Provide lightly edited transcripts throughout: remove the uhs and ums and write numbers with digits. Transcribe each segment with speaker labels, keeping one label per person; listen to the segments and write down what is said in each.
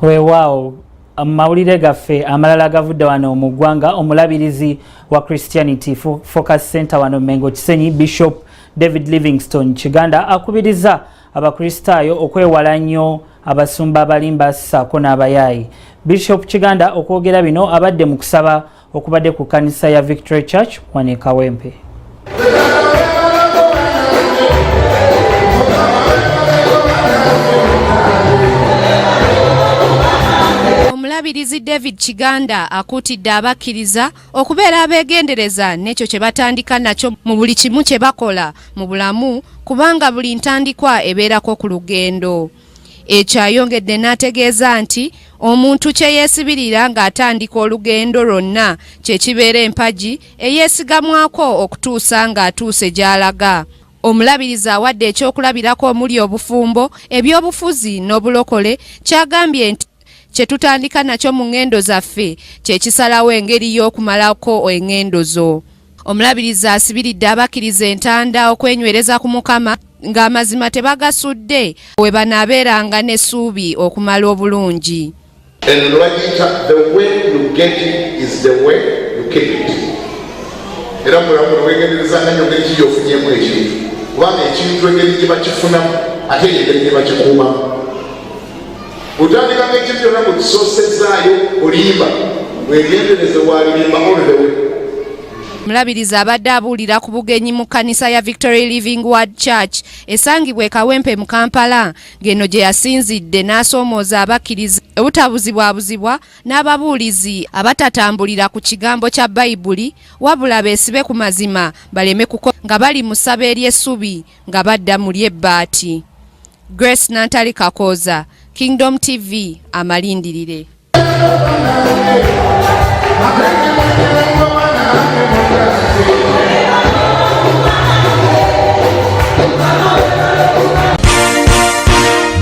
Speaker 1: Weewaawo mawulire gaffe amalala gavudde wano mu ggwanga. Omulabirizi wa Christianity Focus Center wano Mengo Kisenyi Bishop David Livingstone Kiganda akubiriza abakristaayo okwewala nnyo abasumba abalimba ssaako n'abayaayi. Bishop Kiganda okwogera bino abadde mu kusaba okubadde ku kkanisa ya Victory Church wano e Kawempe.
Speaker 2: Omulabirizi David Kiganda akuutidde abakkiriza okubeera abeegendereza n'ekyo kye batandika nakyo mu buli kimu kye bakola mu bulamu kubanga buli ntandikwa ebeerako ku lugendo. Ekyo ayongedde n'ategeeza nti omuntu kye yeesibirira ng'atandika olugendo lwonna kye kibeera empagi eyeesigamwako okutuusa ng'atuuse gy'alaga. Omulabirizi awadde ekyokulabirako omuli obufumbo, eby'obufuzi n'obulokole kyagambye nti kye tutandika nakyo mu ngendo zaffe kye kisalawo engeri y'okumalako engendo zo. Omulabirizi asibiridde abakkiriza entanda okwenywereza ku Mukama ng'amazima tebagasudde we banaabeeranga n'essuubi okumala obulungi.
Speaker 3: Era mulamu weegendereza nga engeri ki gy'ofunyemu ekintu kubanga ekintu engeri gye bakifunamu ate engeri gye bakikuumamu. Utandika ng'ekintu kyonna mu kisoosezaayo olimba weegendereze walimba all the way.
Speaker 2: Omulabirizi abadde abuulira ku bugenyi mu kkanisa ya Victory Living Word Church esangibwa e Kawempe mu Kampala ng'eno gye yasinzidde n'asoomooza abakkiriza obutabuzibwabuzibwa n'ababuulizi abatatambulira ku kigambo kya Bayibuli wabula beesibe ku mazima baleme nga bali mu ssabo ery'essubi nga badda mu ly'ebbaati. Grace Nantali Kakooza, Kingdom TV, amalindirire.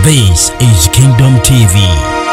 Speaker 4: This is Kingdom TV.